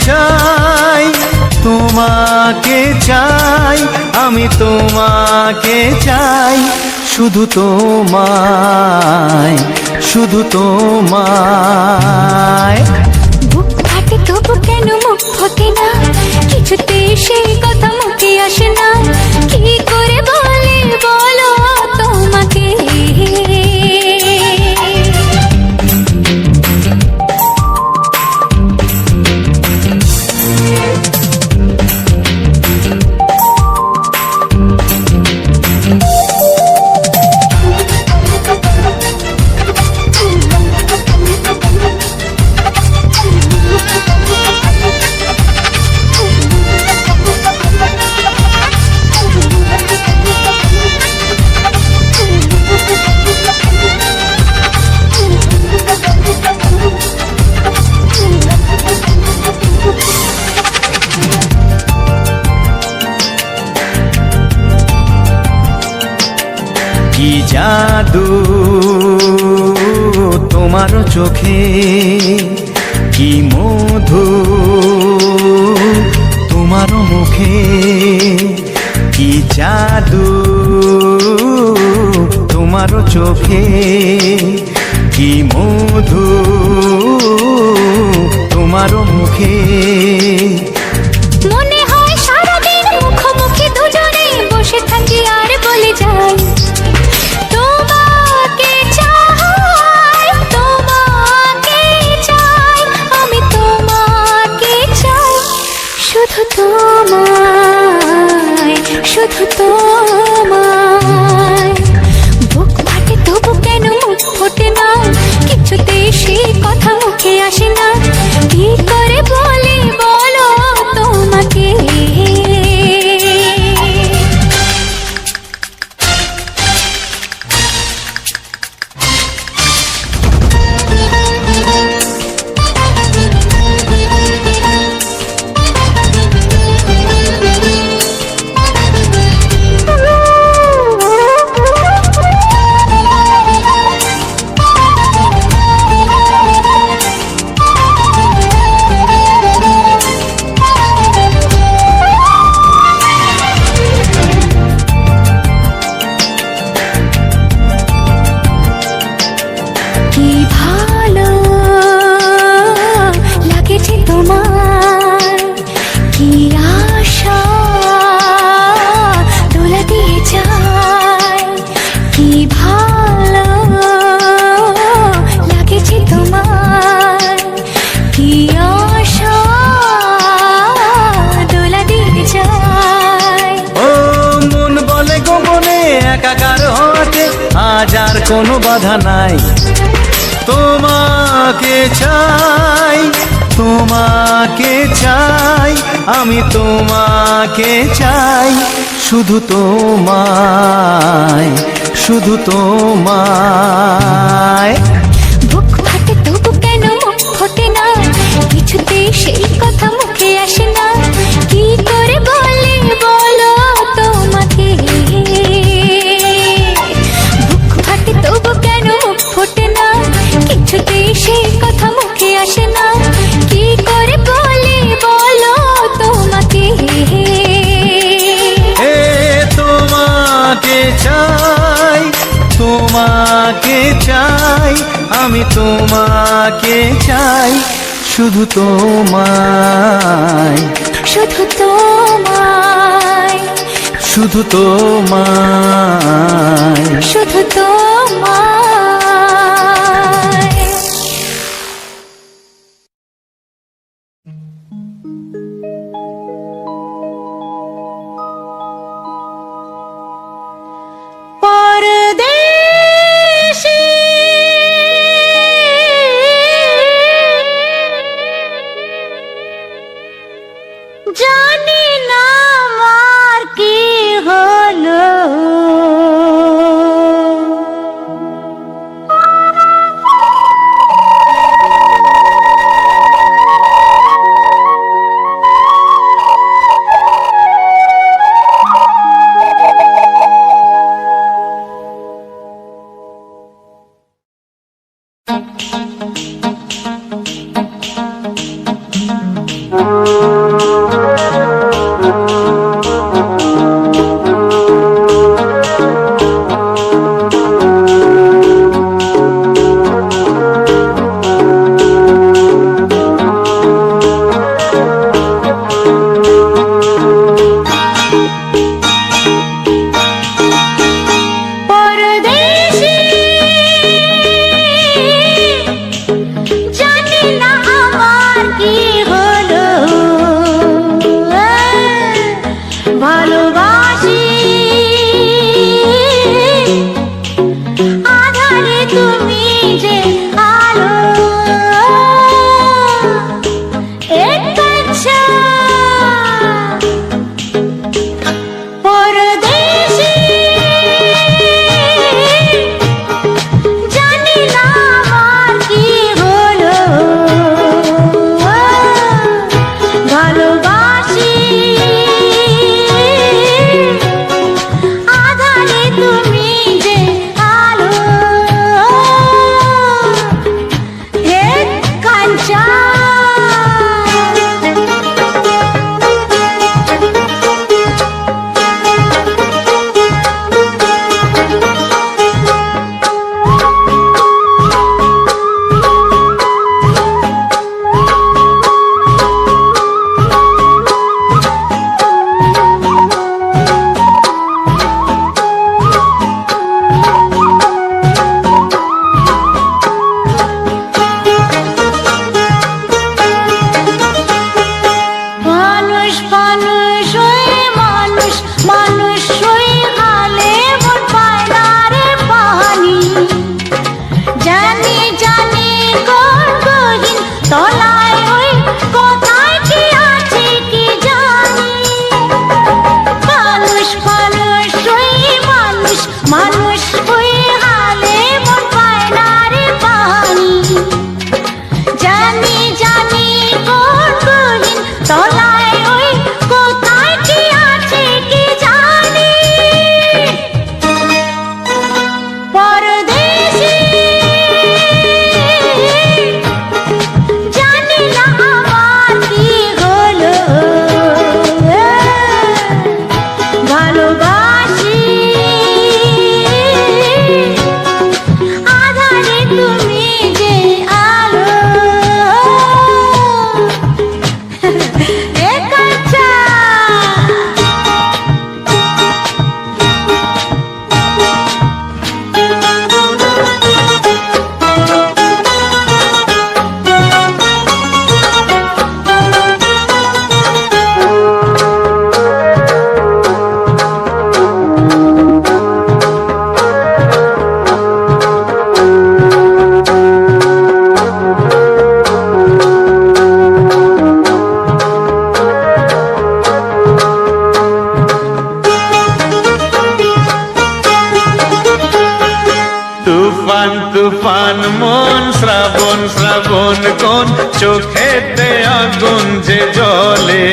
চাই, তোমাকে চাই, আমি তোমাকে চাই, শুধু তোমায়, শুধু তোমায়। বুক ফাটে তবু কেন মুখ ফোটে না, কিছুতে সেই কথা মুখে আসে না, কি করে বলে বলো তোমাকে। কি জাদু তোমার চোখে, কি মধু তোমার মুখে, কি জাদু তোমার চোখে, কি মধু তোমার মুখে। মনে হয় সারাদিন মুখোমুখি দুজনে বসে থাকি আর বলে যাই, তোমাকে চাই, তোমাকে চাই, আমি তোমাকে চাই, শুধু তোমায়, শুধু তোমায়। বুক ফাটে তবু কেন মুখ ফোটে না, কিছুতে সেই কথা মুখে আসে না, কি করে বলে বলো তোমাকে। কি ভালো লাগেছে তোমার, কি আশা দোলা দিয়ে যায়, কি ভালো লাগেছে তোমার, কি আশা দোলা দিয়ে যায়। ও মন বলে গো মনে একাকার হতে আজ আর কোনো বাধা নাই, তোমাকে চাই, তোমাকে চাই, আমি তোমাকে চাই, শুধু তোমায়, শুধু তোমায়। বুক ফাটে তবু কেন মুখ ফোটে না, কিছুতে সেই কথা মুখে আসে না, কি করে বলে বলো তোমাকে। বুক ফাটে তবু কেন মুখ ফোটে না, কিছুতে সেই কথা মুখে আসে না, কি করে বলে বলো তোমাকে। এ তোমাকে চাই, তোমাকে চাই, আমি তোমাকে চাই, শুধু তোমায়, শুধু তোমায়, শুধু তোমায়। শুধু তোমায়। পরদেশী জানি না আমার কি হলো, মন শ্রাবণ শ্রাবণ কোন চোখেতে আগুন যে জ্বলে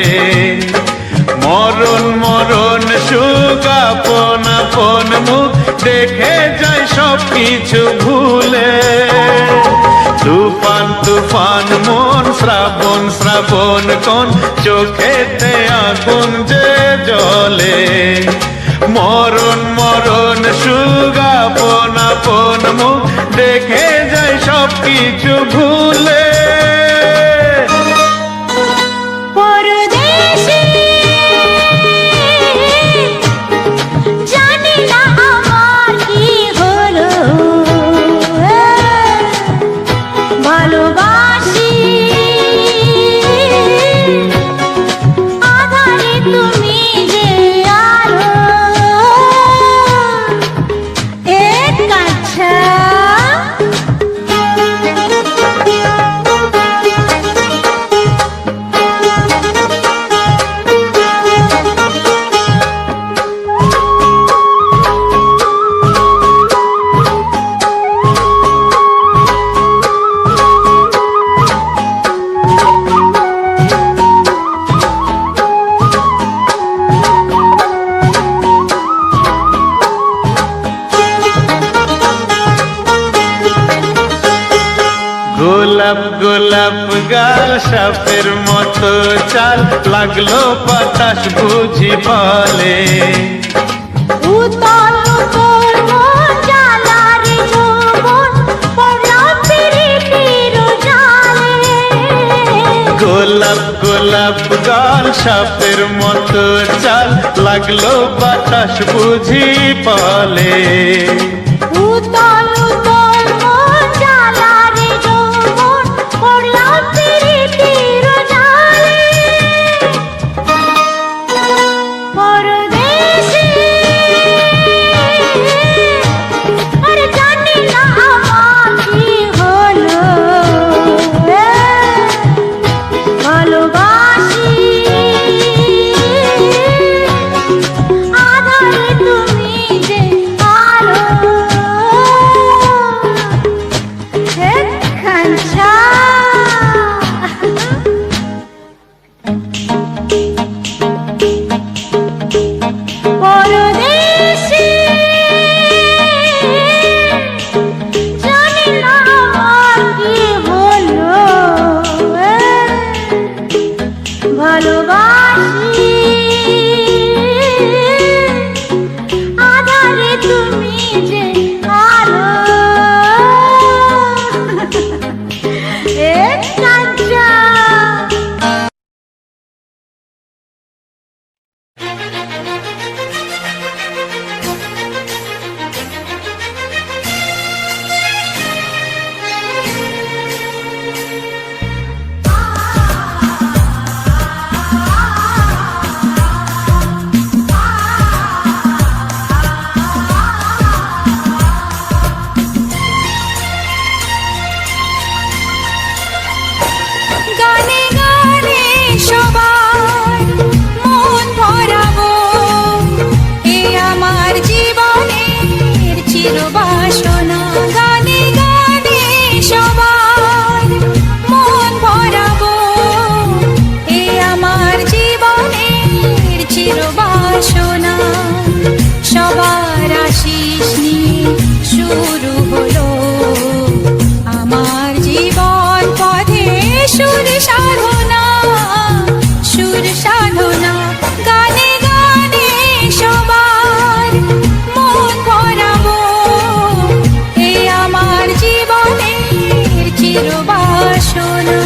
মরণ মরণ সুখ আপন আপন মুখ দেখে যায় সব কিছু ভুলে তুফান তুফান মন শ্রাবণ শ্রাবণ কোন চোখেতে আগুন যে জ্বলে মরণ মরণ সুখ আপন আপন মুখ দেখে যায় সব কিছু ভুলে পরদেশে জানি না আমার কি হলো ভালোবাসি আধারে তুমি যে আলো এক কাছা গোলাপ গোলাপ গাল সাপের মতো চাল লাগলো বাতাস বুঝি বলে উতল উতল মন জ্বালা রে যৌবন পড়লাম পিরিতির জালে গোলাপ গোলাপ গাল সাপের মতো চাল লাগলো বাতাস বুঝি বলে উতল উতল মন জ্বালা রে যৌবন পড়লাম পিরিতির জালে পরদেশে আরে জানি না আমার কি হলো ভালোবাসি আধারে তুমি যে আলো খাঞ্চা পরদেশে জানি না আমার কি হলো ভালোবাসি আধারে তুমি যে আলো এক কাঞ্চা গানে গানে সবার মন ভরাবো এ আমার জীবনের চিরবাসনা গানে গানে সবার মন ভরাবো এ আমার জীবনের চিরবাসনা সবার আশিস নিয়ে শুরু হলো আমার জীবন পথে সুর সাধনা গানে গানে সবার মন ভরাবো এ আমার জীবনের চিরবাসনা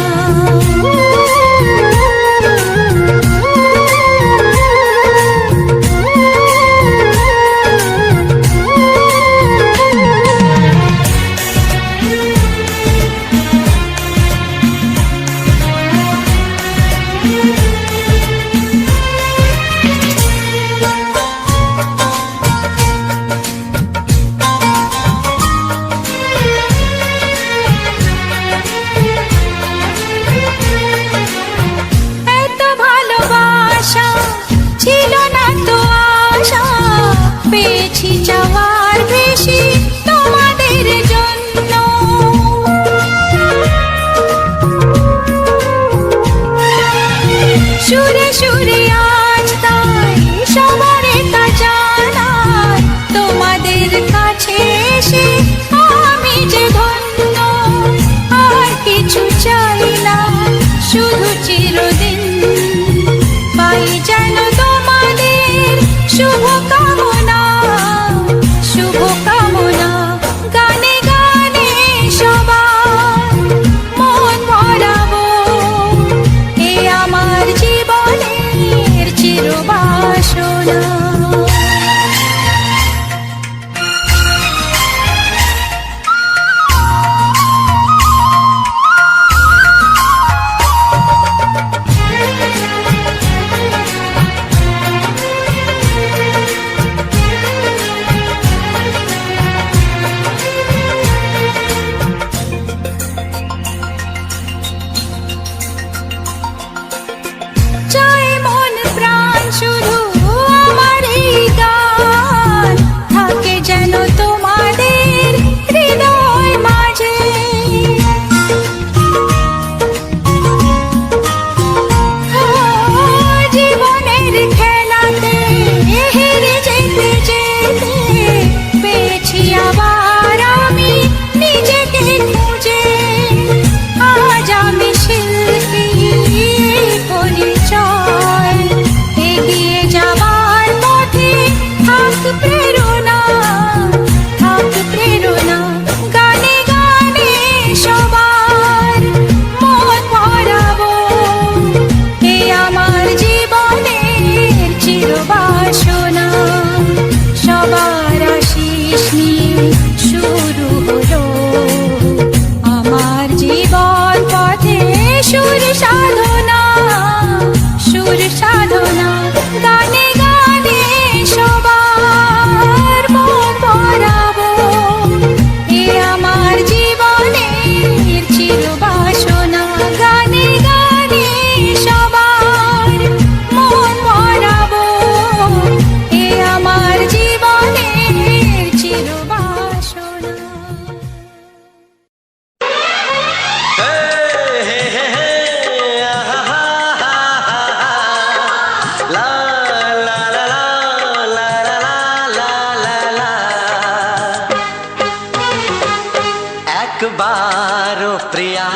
একবারও প্রিয়া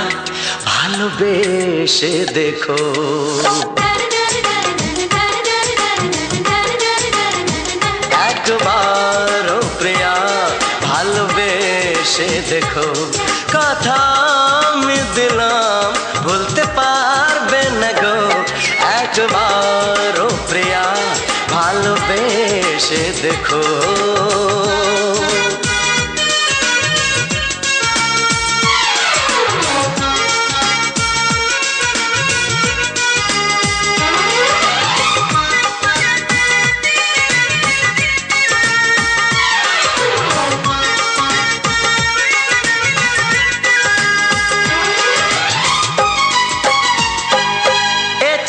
ভালোবেসে দেখো। একবারও প্রিয়া ভালোবেসে দেখো। কথা আমি দিলাম ভুলতে পারবে না গো। একবারও প্রিয়া ভালোবেসে দেখো।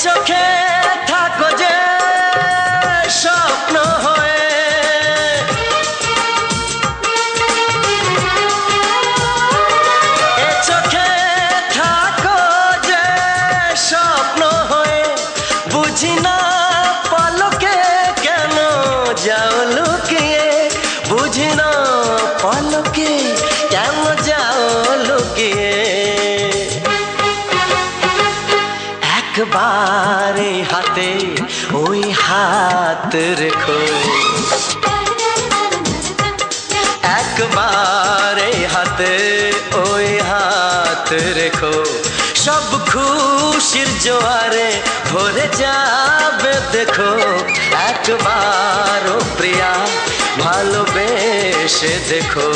চোখে থাকো যে স্বপ্ন হয়ে, এ চোখে থাকো যে স্বপ্ন হয়ে, বুঝি না পলকে কেন যাও লুকিয়ে, বুঝি না পলকে কেন যাও লুকিয়ে। একবারে হাতে ওই হাত রেখো। একবারে হাতে ওই হাত রেখো। সব খুশির জোয়ারে ভরে যাবে দেখো। একবারও প্রিয়া ভালোবেসে দেখো।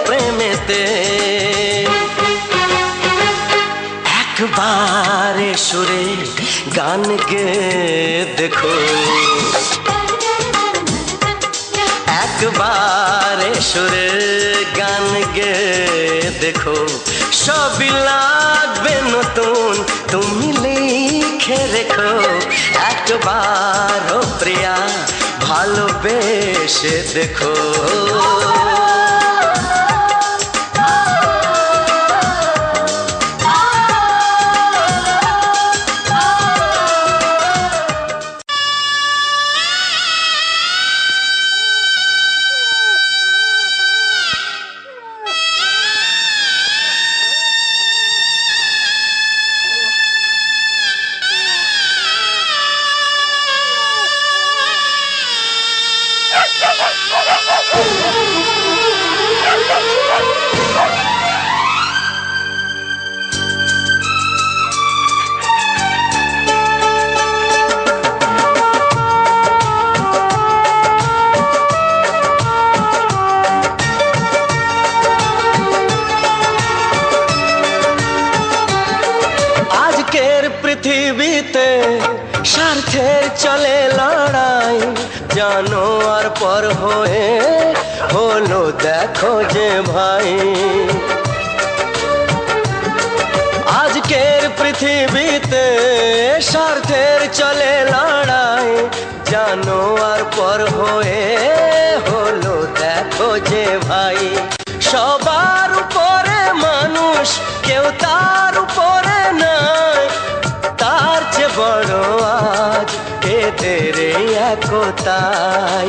প্রেমেতে একবারে সুরে গান গে দেখো। একবারে সুরে গান গে দেখো। সবই লাগবে নতুন তুমি লিখে রেখো। একবারও প্রিয়া ভালোবেসে দেখো। পৃথিবীতে স্বার্থের চলে লড়াই, জানো আর পর হয়ে হলো দেখো যে ভাই। আজকের পৃথিবীতে স্বার্থের চলে লড়াই, জানো আর পর হয়ে হলো দেখো যে ভাই। সবার উপরে মানুষ, কেউ তার উপরে নাই, তার চেয়ে বড় আজ এদের একতাই।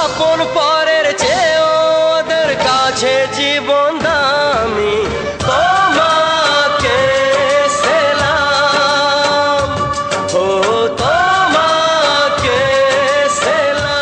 আপন পরের চেয়ে ওদের কাছে জীবন দামি, তোমাকে সেলাম, ও তোমাকে সেলাম।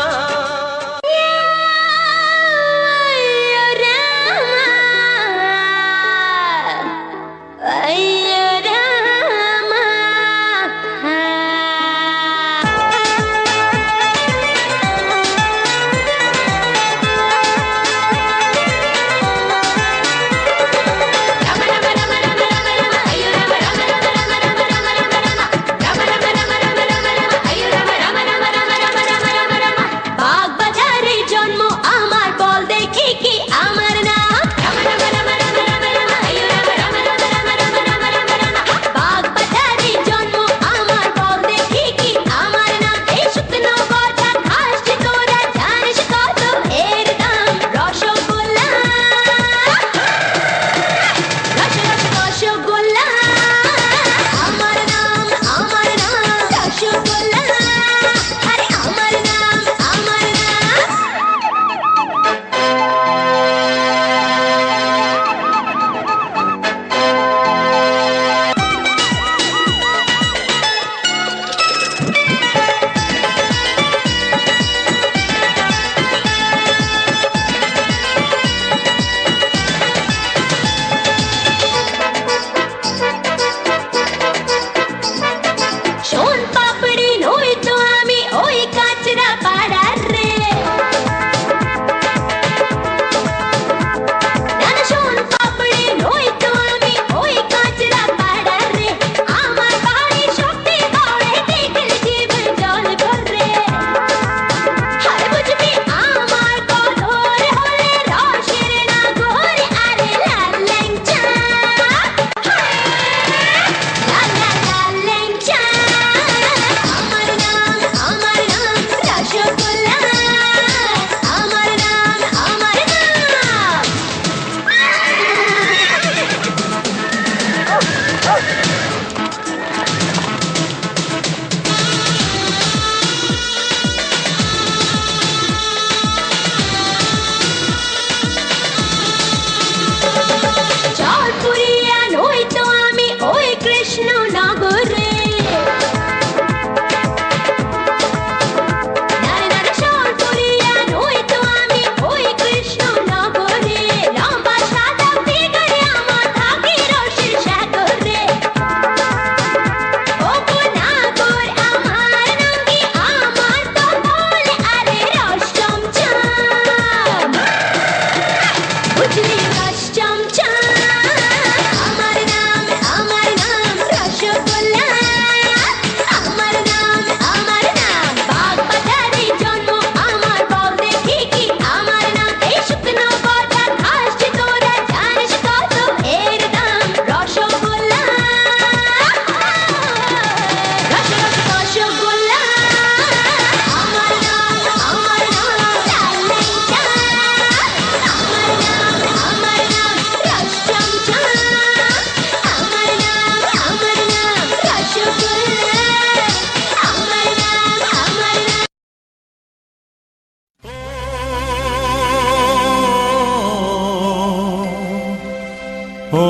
ও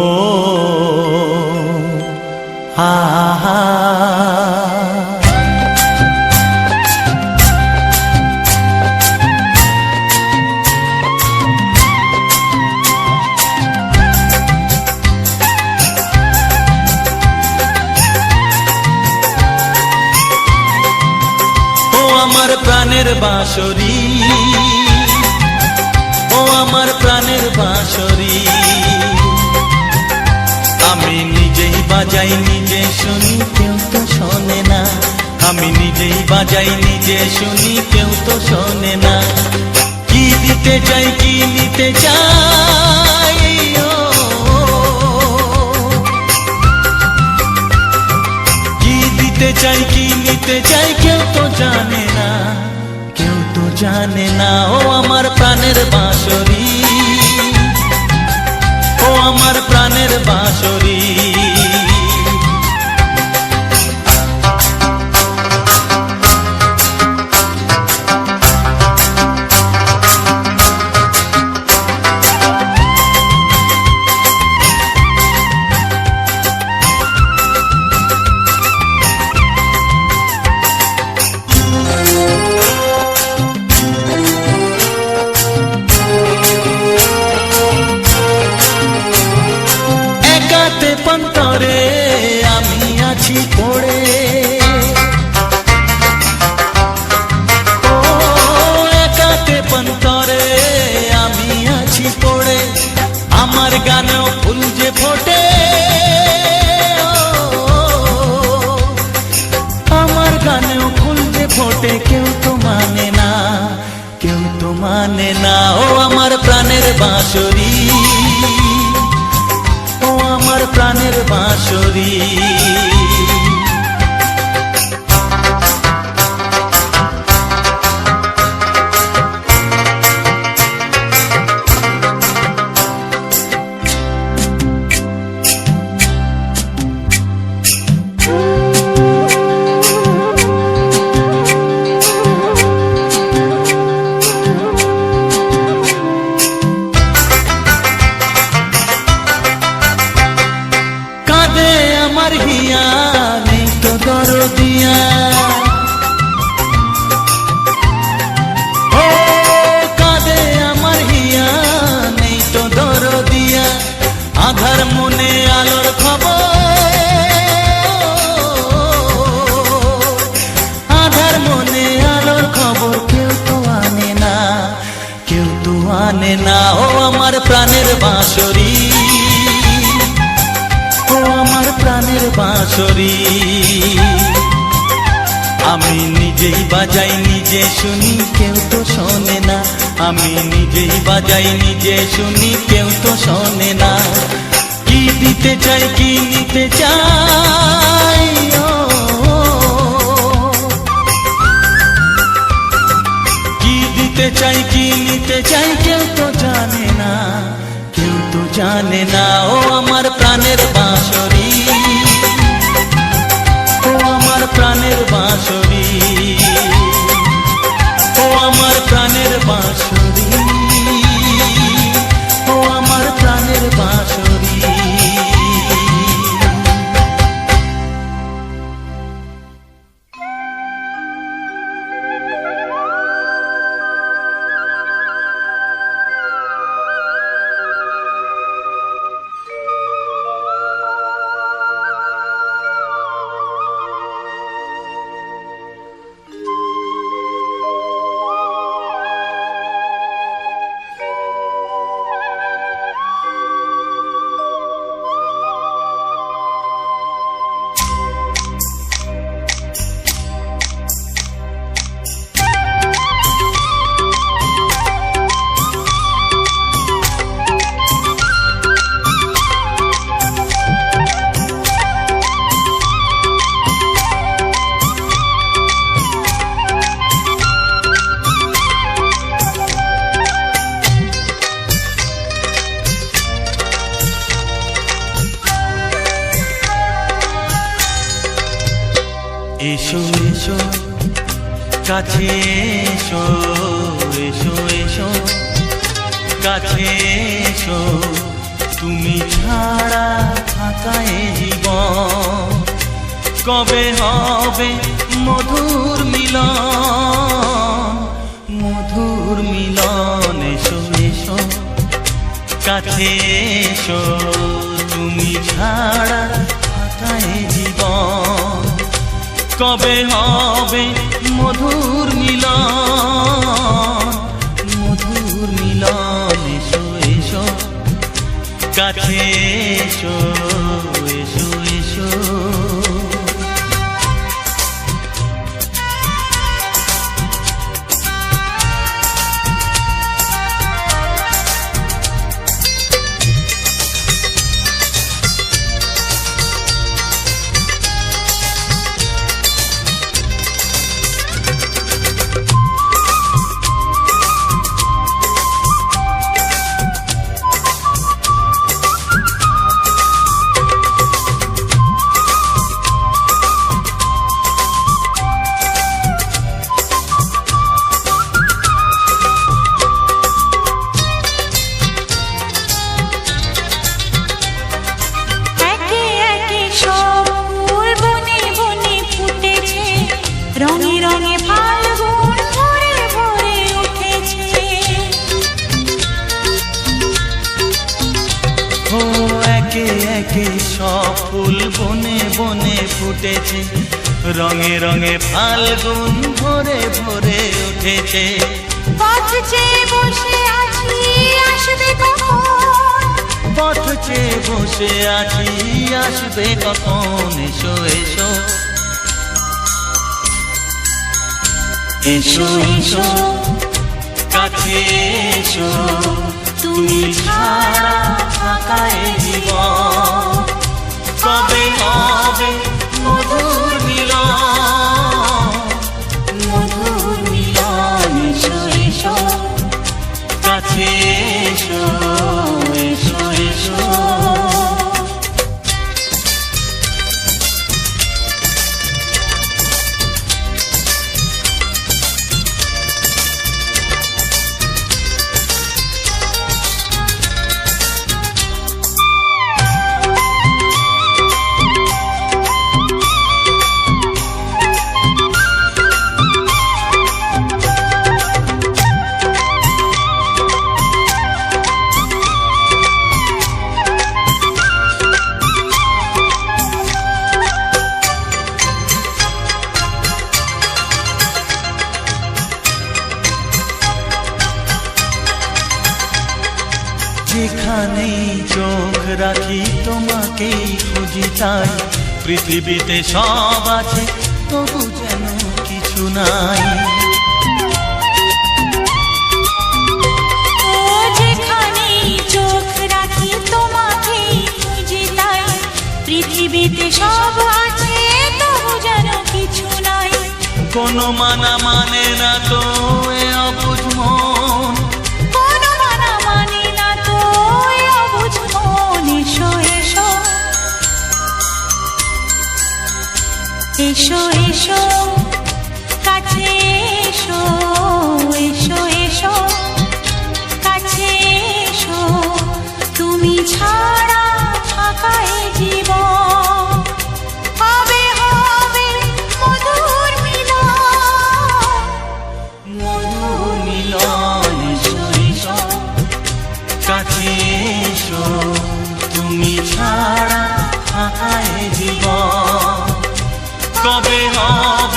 আহা আমার প্রাণের বাঁশরি, ও আমার প্রাণের বাঁশরি, আমি নিজেই বাজাই নিজে শুনি কেউ তো শোনে না, আমি নিজেই বাজাই নিজে শুনি কেউ তো শোনে না। কি দিতে চাই কি নিতে চাই, কি দিতে চাই কি নিতে চাই কেউ তো জানে না, কেউ তো জানে না। ও আমার প্রাণের বাঁশরি, ও আমার প্রাণের বাঁশরি, পন্তরে আমি আছি পড়ে, ও একাতে পন্তরে আমি আছি পড়ে, আমার গানেও ফুল যে ফোটে, আমার গানেও ফুল যে ফোটে, কেউ তো মানে না, কেউ তো মানে না। ও আমার প্রাণের বাঁশরি, ও আমার প্রাণের বাঁশরি, আমার হিয়া নেই তো দরদিয়া, ও কাঁদে আমার হিয়া নেই তো দরদিয়া, আধার মনে আলোর খবর, আধার মনে আলোর খবর কেউ তো আনে না, কেউ তো আনে না। ও আমার প্রাণের বাঁশরি, ও আমার প্রাণের বাঁশরি, আমি নিজেই বাজাই নিজে শুনি কেউ তো শোনে না, আমি নিজেই বাজাই নিজে শুনি কেউ তো শোনে না। কি দিতে চাই কি নিতে চাই, কি দিতে চাই কি নিতে চাই কেউ তো জানে না, কেউ তো জানে না। ও আমার প্রাণের বাঁশরি, ও আমার প্রাণের বাঁশরি, ও আমার প্রাণের বাঁশরি, ও আমার প্রাণের বাঁশরি। এসো এসো কাছে এসো, এসো এসো কাছে এসো, তুমি ছাড়া ফাঁকায় জীবন, কবে হবে মধুর মিলন, মধুর মিলন। এসো এসো কাছে এসো, তুমি ছাড়া ফাঁকায় জীবন, কবে হবে মধুর মিলন, মধুর মিলন। এসো এসো কাছে এসো, এসো এসো। রঙে রঙে ফাল্গুন ভরে ভরে উঠেছে। ও একে একে সব ফুল বনে বনে ফুটেছে, রঙে রঙে ফাল্গুন ভরে ভরে উঠেছে। পথ চেয়ে বসে আছি আসবে কখন, পথ চেয়ে বসে আছি আসবে কখন। এসো এসো এসো এসো কাছে এসো, তুমি ছাড়া ফাঁকায় জীবন, কবে হবে মধুর মিলন, মধুর মিলন। এসো এসো কাছে এসো, এসো এসো। যেখানেই চোখ রাখি তোমাকেই খুঁজি, তাই পৃথিবীতে সব আছে তবু যেন কিছু নাই। ও যেখানেই চোখ রাখি তোমাকেই খুঁজি, তাই পৃথিবীতে সব আছে তবু যেন কিছু নাই। কোনো মানা মানে না তো এ অবুঝ মন, কোনো মানা মানে না তো এ অবুঝ মন। এসো এসো এসো এসো কাছে এসো, এসো এসো কাছে এসো, তুমি ছাড়া ফাঁকায় জীবন, কবে হবে মধুর মিলন, মধুর মিলন। এসো এসো কাছে এসো, তুমি ছাড়া ফাঁকায় জীবন, কবে হবে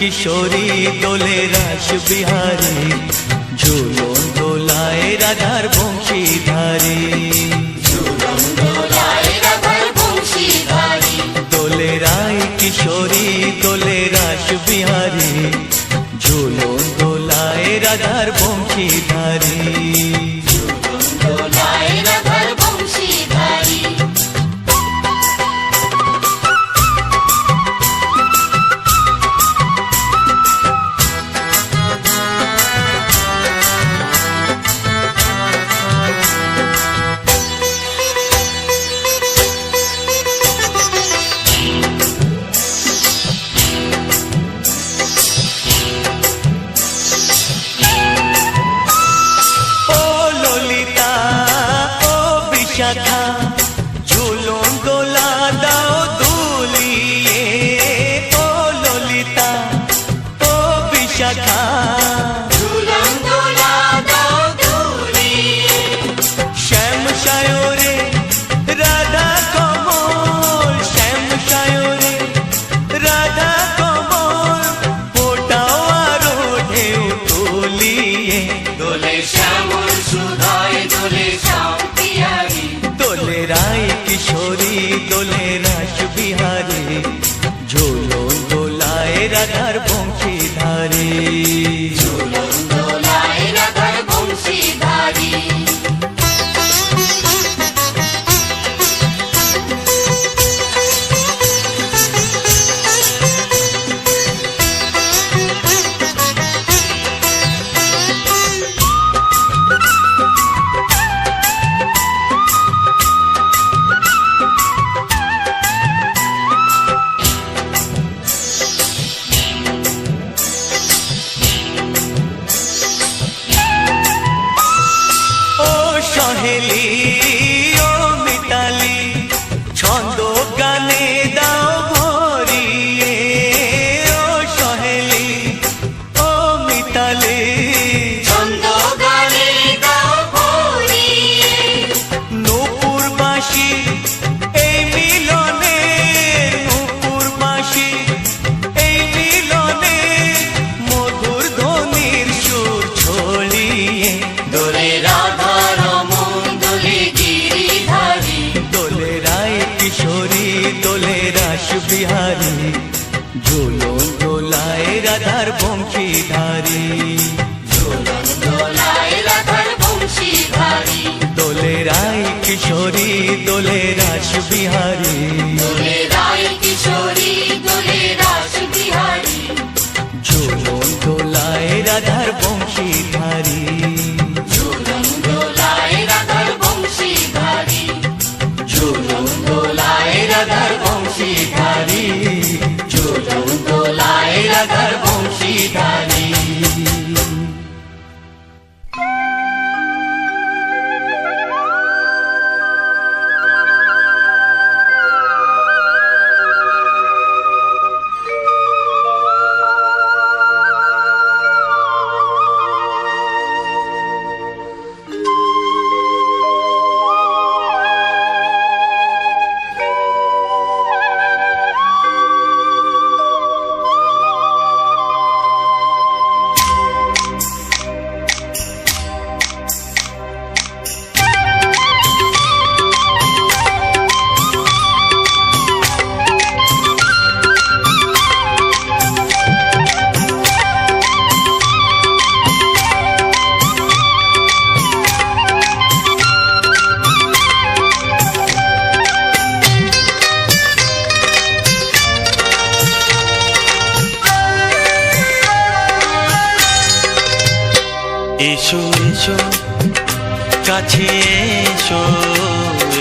কিশোরী দোলে রাস বিহারী, ঝুলন দোলায় রাধার বংশীধারী। দোলে রায় কিশোরী দোলে রাস বিহারী, ঝুলন দোলায় রাধার বংশীধারী। ঝুলন দোলা দাও দুলিয়ে, ও ললিতা ও বিশাখা। শ্যাম সায়রে রাধা কমল, শ্যাম সায়রে রাধা কমল, ফোটাও আরো ঢেউ তুলিয়ে। দোলে শ্যামল সুধায় দোলে শ্যাম পিয়ারি, দোলে রায় কিশোরী দোলে রাস বিহারী, ঝুলন দোলায় রাধার বংশীধারী। ঝুলন দোলায় রাধার বংশীধারী। সহেলি ও মিতালি, ছন্দ গানে দাও ভরিয়ে। ও সহেলি ও মিতালি, ছন্দ গানে দাও ভরিয়ে। নূপুর বাঁশি এই মিলনে, নূপুর বাঁশি এই মিলনে, মধুর ধ্বনির সুর ছড়িয়ে। দোলে রাধা রমন দোলে গিরিধারী, দোলে রায় কিশোরী দোলে রাস বিহারী, ঝুলন দোলায় রাধার বংশীধারী। ঝুলন দোলায় রাধার বংশীধারী। দোলে রায় কিশোরী দোলে রাস বিহারী, দোলে রায় কিশোরী দোলে রাস বিহারী, ঝুলন দোলায় রাধার বংশীধারী। ঝুলন দোলায় রাধার বংশীধারী, ঝুলন দোলায় রাধার বংশীধারী, ঝুলন দোলায় রাধার বংশীধারী। এসো এসো কাছে এসো,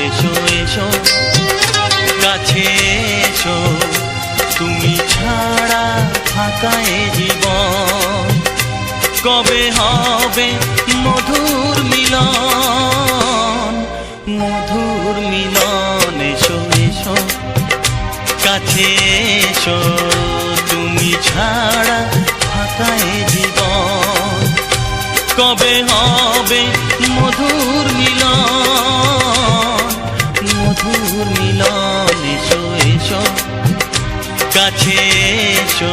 এসো এসো কাছে এসো, তুমি ছাড়া ফাঁকা এ জীবন, কবে হবে মধুর মিলন, মধুর মিলন। এসো এসো কাছে এসো, তুমি ছাড়া ফাঁকা এ জীবন, কবে হবে মধুর মিলন, মধুর মিলন। এসো এসো কাছে এসো,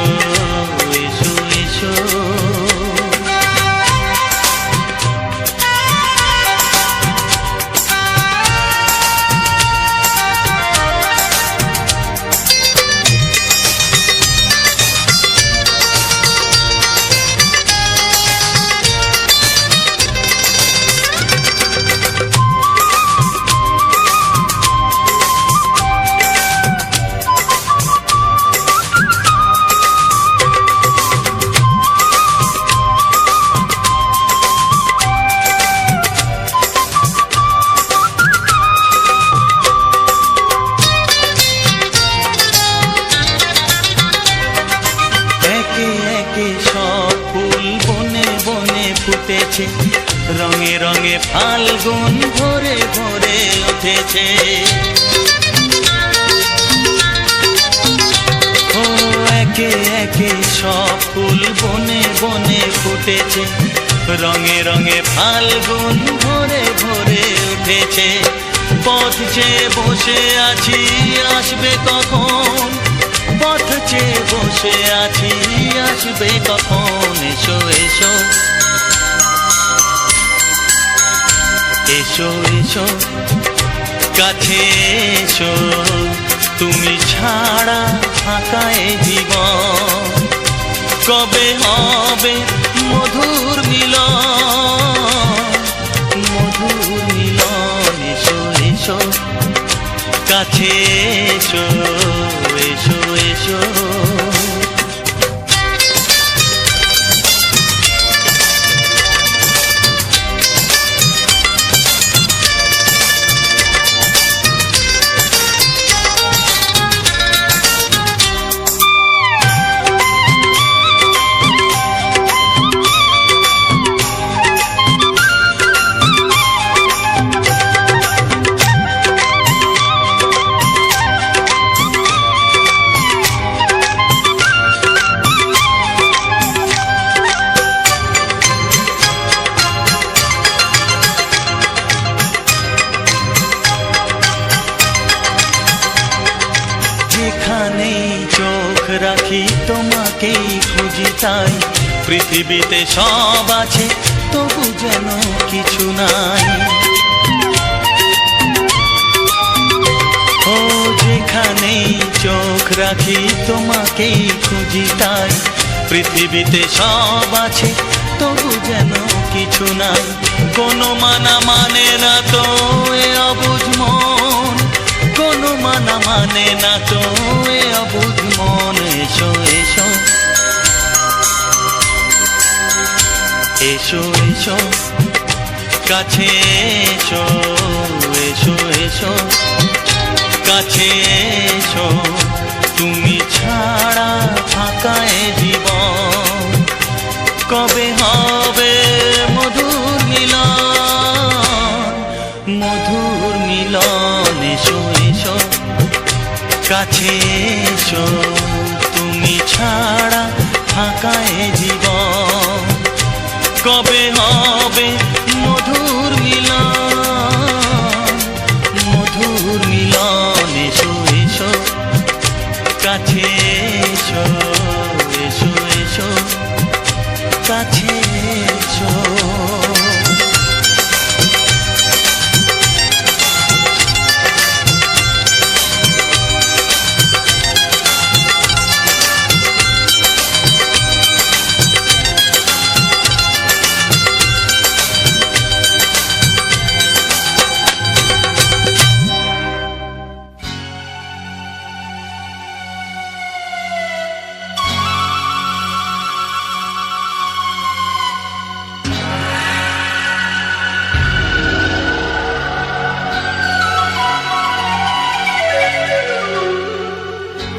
ফুটেছে, রঙে রঙে ফাল্গুন ভরে ভরে উঠেছে। ও একে একে সব ফুল বনে বনে ফুটেছে, রঙে রঙে ফাল্গুন ভরে ভরে উঠেছে। পথ চেয়ে বসে আছি আসবে কখন, পথ চেয়ে বসে আছি আসবে কখন। এসো এসো এসো এসো কাছে এসো, তুমি ছাড়া ফাঁকা এ জীবন। কবে হবে মধুর মিলন, মধুর মিলন। এসো এসো কাছে এসো, এসো এসো। যেখানেই চোখ রাখি তোমাকেই খুঁজি তাই, পৃথিবীতে সব আছে তবু যেন কিছু নাই। ও যেখানেই চোখ রাখি তোমাকেই খুঁজি তাই, পৃথিবীতে সব আছে তবু যেন কিছু নাই। কোনো মানা মানে না তো এ অবুঝ মন, কোনো মানা মানে না তো এ অবুঝ মন। এসো এসো এসো এসো কাছে এসো, এসো এসো কাছে এসো, তুমি ছাড়া ফাঁকা এ জীবন। কবে হবে মধুর মিলন, মধুর মিলন। এসো এসো কাছে এসো, তুমি ছাড়া ফাঁকা এ জীবন। কবে হবে মধুর মিলন, মধুর মিলন। এসো এসো কাছে এসো, এসো এসো কাছে এসো।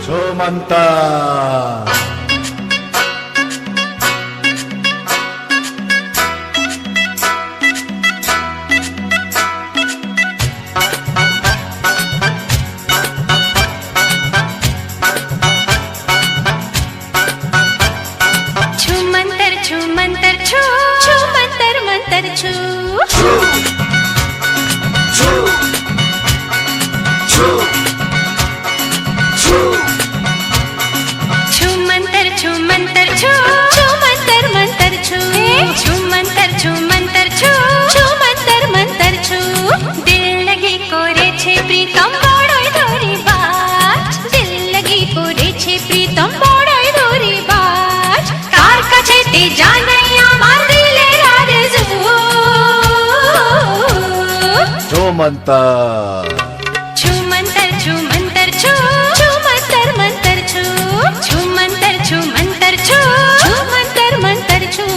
조만따 छू मंतर छू मंतर छू, छू मंतर मंतर छू। छू मंतर छू मंतर छू, छू मंतर मंतर छू। छू मंतर छू मंतर छू, छू मंतर मंतर छू। दिल लगी कोरे छे प्रीतम बड़ोय धोरी बाज, दिल लगी कोरे छे प्रीतम बड़ोय धोरी बाज। कार काछे ते जानाई आमार दिलेर आरजू। 조만따 छू मंतर छू मंतर छू, छू मंतर मंतर छू। छू मंतर छू मंतर छू, छू मंतर मंतर छू।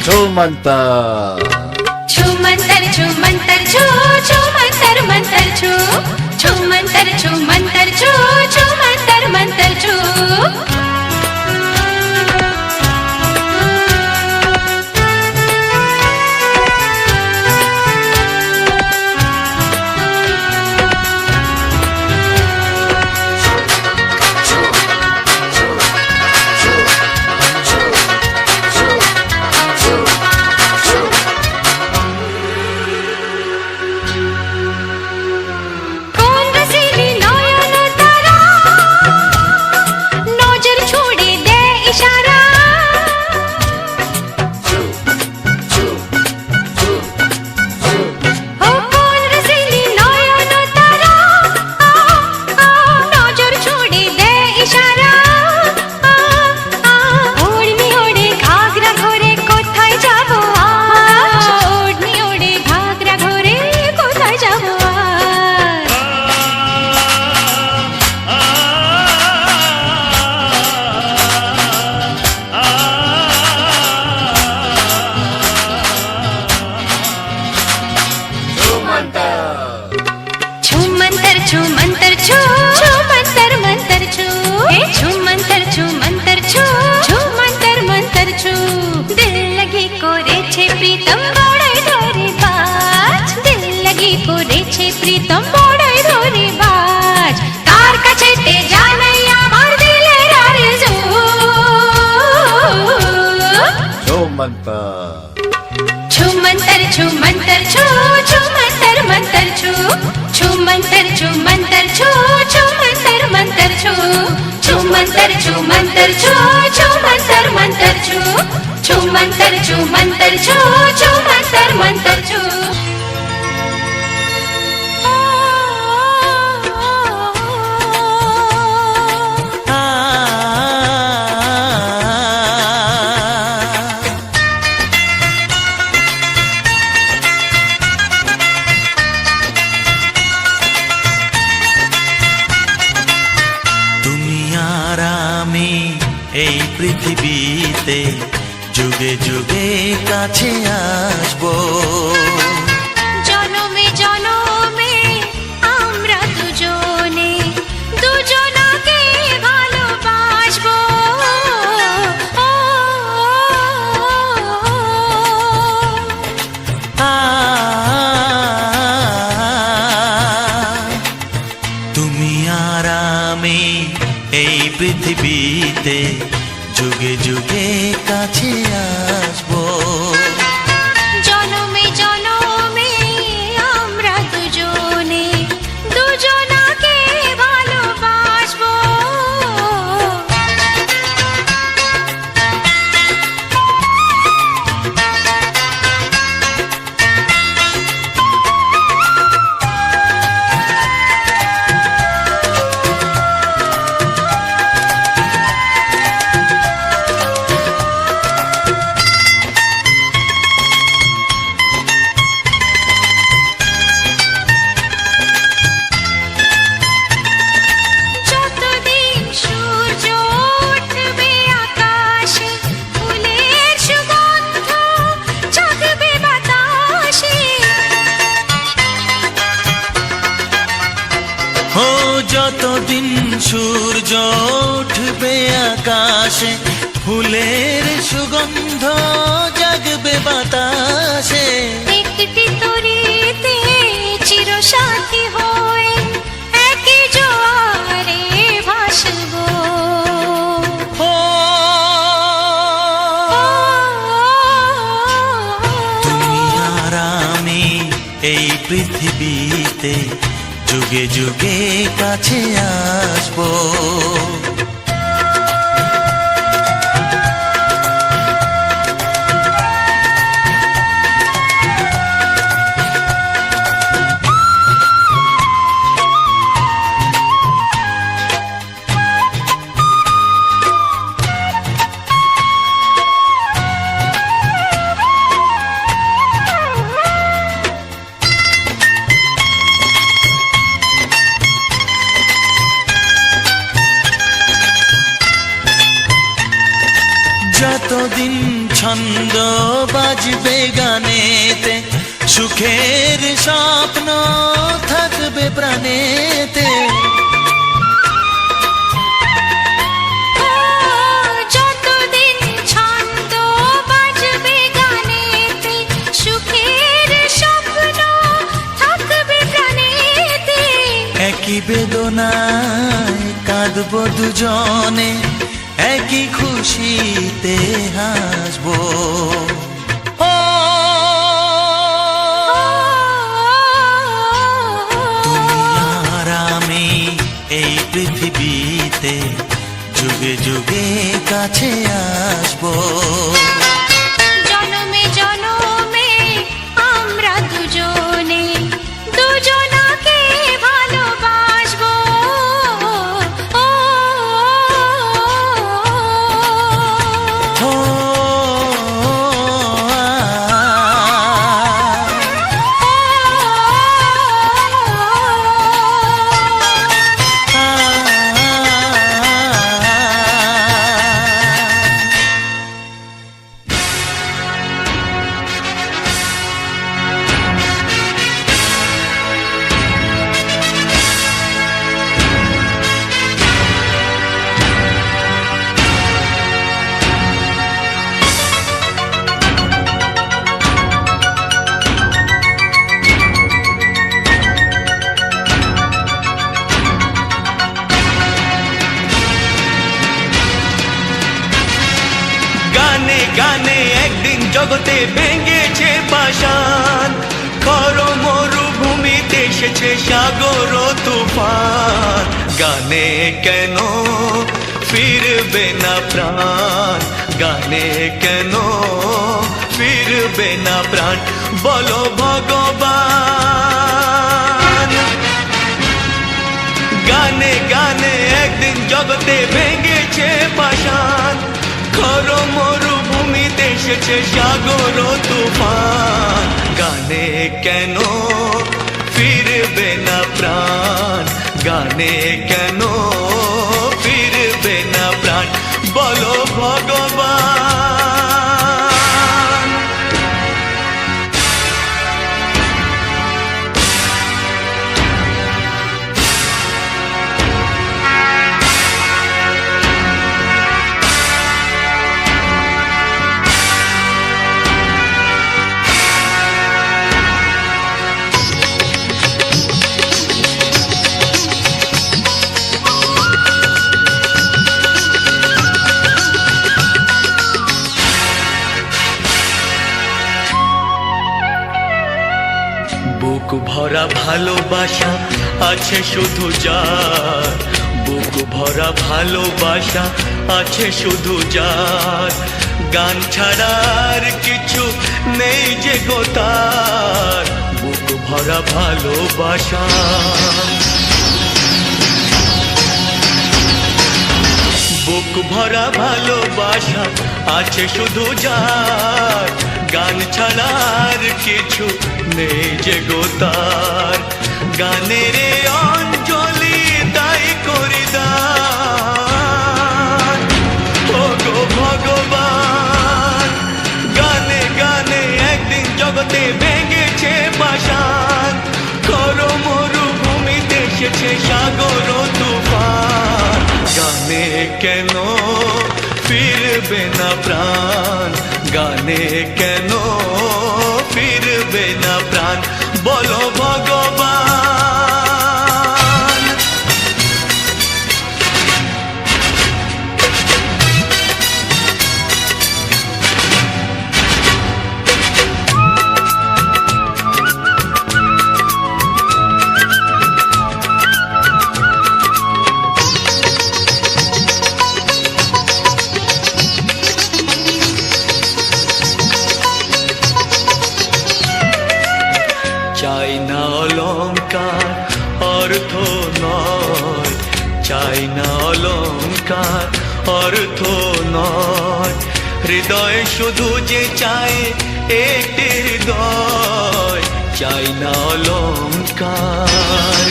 छूमंतर छू मंतर छू मंतर छू छू मंतर मंतर छू छू मंतर छू मंतर छू छू मंतर मंतर छू কোন রসিলি নয়ন তারা নজর ছুড়ে দে ইশারা ও কোন রসিলি নয়ন তারা নজর ছুড়ে দে ইশারা ওড়নি ওড়ে ঘাগরা ঘরে কোথায় যাব ওড়নি ওড়ে ঘাগরা ঘরে কোথায় যাব छू मंतर छू मंतर छू छू मंतर मंतर छू छू मंतर छू मंतर छू छू मंतर मंतर छू दिल लगी कोरे छे प्रीतम बोड़ाई धोरे बाज दिल लगी कोरे छे प्रीतम बोड़ाई धोरे बाज तार काछेते जानाई आमार दिलेर आरजू छूमंतर छू मंतर छू मंतर छू छू मंतर मंतर छू छू मंतर छू मंतर छू छू मंतर मंतर छू छू मंतर छू मंतर छू छू मंतर मंतर छू छू मंतर छू मंतर छू छू मंतर मंतर छू তুমি আর আমি এই পৃথিবীতে যুগে যুগে কাছে আসবো জনমে জনমে আমরা দুজনে দুজনাকে ভালোবাসবো তুমি আর আমি এই পৃথিবীতে যুগে যুগে কাছে আসবো জনমে জনমে আমরা দুজনে দুজনাকে ভালোবাসবো যতদিন সূর্য উঠবে আকাশে ফুলের সুগন্ধ জাগবে বাতাসে ও যতদিন সূর্য উঠবে আকাশে ফুলের সুগন্ধ জাগবে বাতাসে একটি তরিতে চিরসাথী হয়ে একই জোয়ারে ভাসবো ও তুমি আর আমি এই পৃথিবীতে যুগে যুগে কাছে আসবো ছন্দ বাজবে গানেতে, সুখের স্বপ্ন থাকবে প্রাণেতে। যতদিন ছন্দ বাজবে গানেতে, সুখের স্বপ্ন থাকবে প্রাণেতে। একই বেদনায় কাঁদবো দুজনে, একই খুশিতে হাসবো। ও তুমি আর আমি এই পৃথিবীতে যুগে যুগে কাছে আসবো। জনমে জনমে আমরা দুজনে দুজনাকে ভালোবাসবো। ও গানে গানে একদিন জগতে ভেঙেছে পাষাণ, খর মরুভূমিতে এসেছে সাগর তুফান। গানে কেন ফিরবে না প্রাণ, গানে কেন ফিরবে না প্রাণ, বলো ভগবান। গানে গানে একদিন জগতে ভেঙেছে পাষাণ, খর মরুভূমিতে এসেছে সাগর তুফান। গানে কেন ফিরবে না প্রাণ, গানে কেন ফিরবে না প্রাণ, বলো ভগবান। বুক ভরা ভালোবাসা আছে শুধু যার, বুক ভরা ভালোবাসা আছে শুধু যার। গান ছাড়ার কিছু নেই যে গো তার, বুক ভরা ভালোবাসা। বুক ভরা ভালোবাসা আছে শুধু যার, গান ছাড়ার কিছু নেই যে গো তার। গানের অঞ্জলি তাই করি দান, ও গো ভগবান। গানে গানে একদিন জগতে ভেঙেছে পাষাণ, খর মরুভূমিতে এসেছে সাগর তুফান। গানে কেন ফিরবে না প্রাণ, গানে কেন ফিরবে না প্রাণ, বলো ভগবান। চাই না অলংকার অর্থ নয়, চাই না অলংকার অর্থ নয়। হৃদয় শুধু যে চাই একটি হৃদয়, চাই না অলংকার।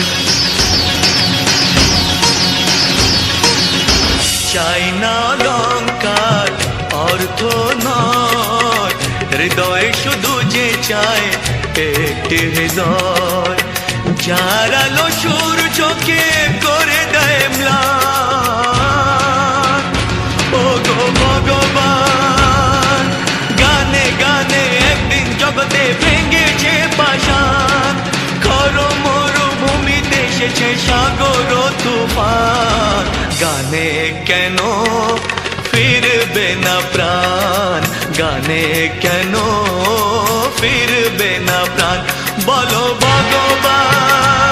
চাই না অলংকার অর্থ নয়, শুধু যে চায় একটি হৃদয়, যার আলো সূর্যকে করে দেয় ম্লান। ও গো ভগবান, গানে গানে একদিন জগতে ভেঙেছে পাষাণ, খর মরুভূমিতে এসেছে সাগর তুফান। গানে কেন ফিরবে না প্রাণ, গানে কেন ফিরবে না প্রাণ, বলো ভগবান,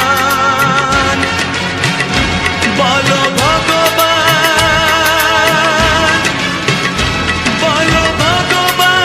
বলো ভগবান, বলো ভগবান।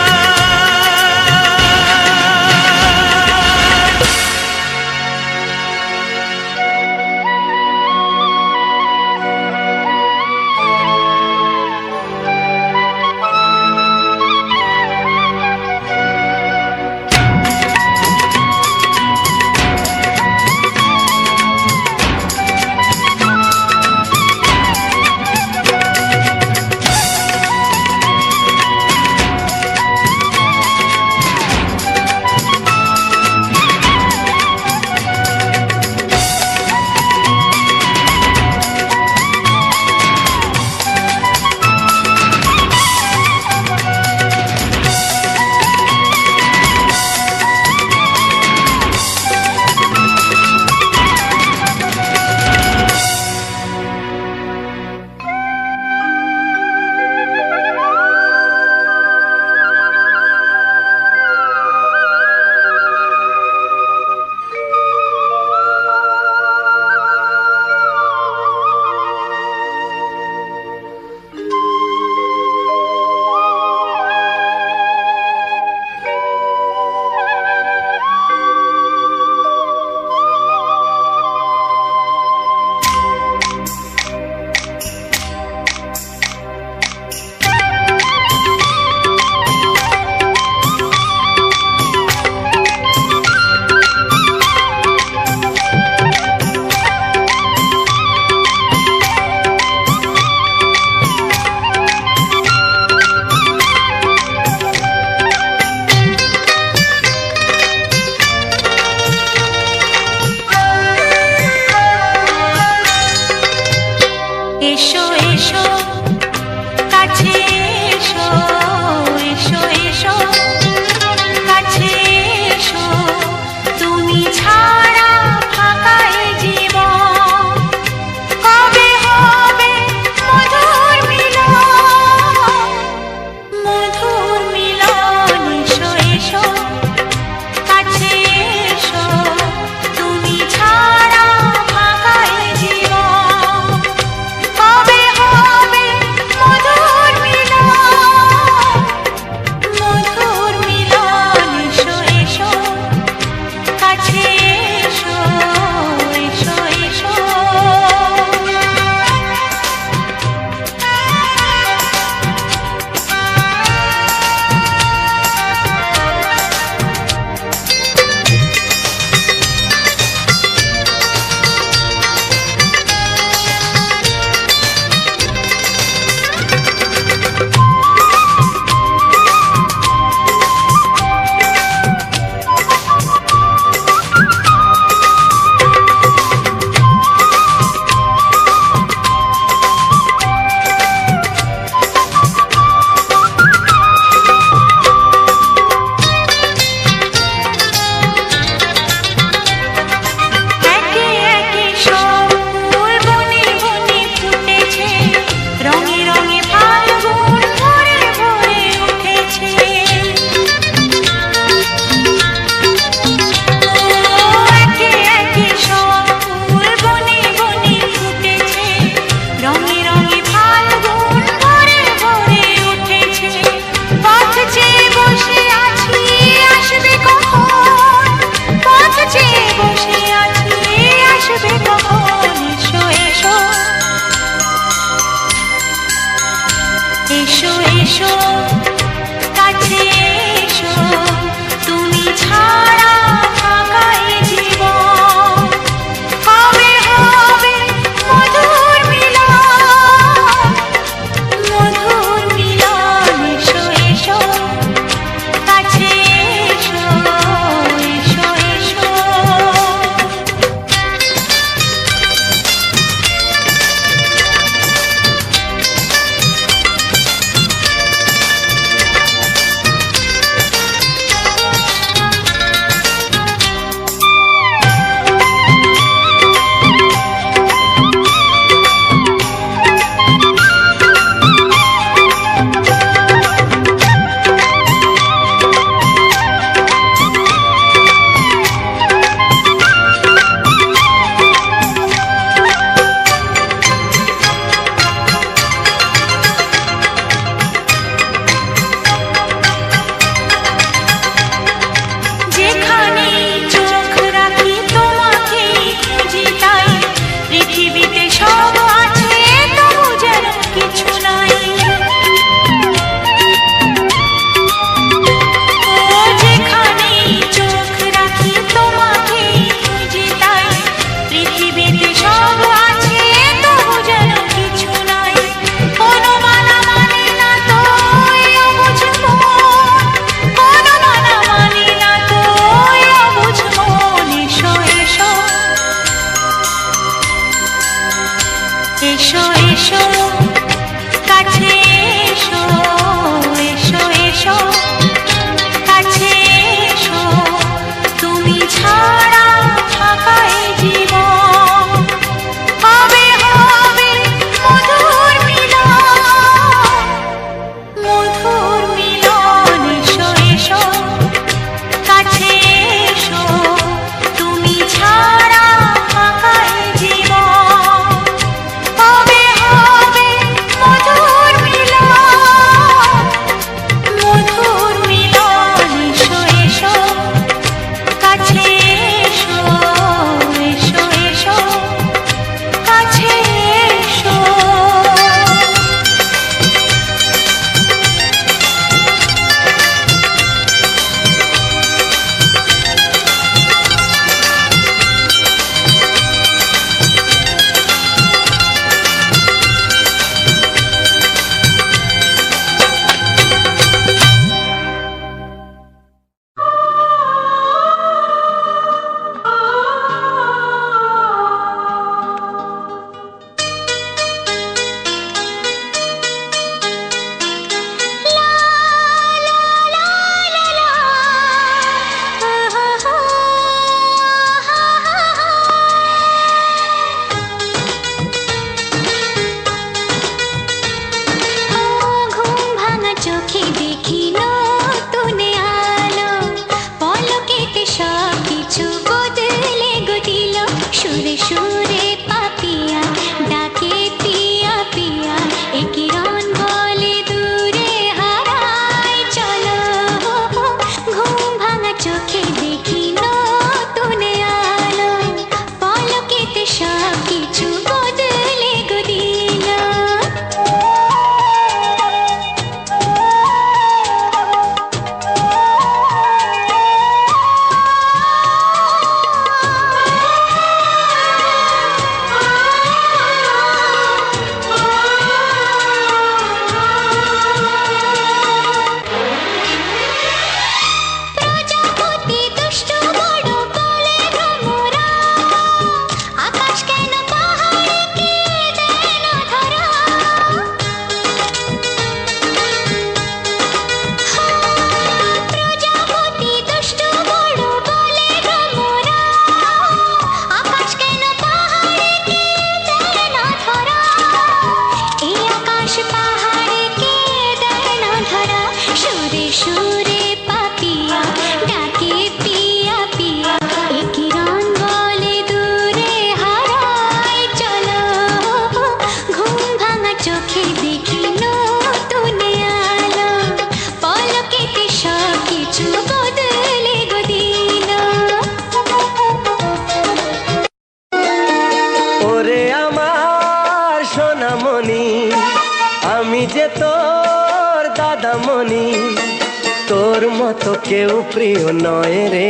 তোর মতো কেউ প্রিয় নয় রে,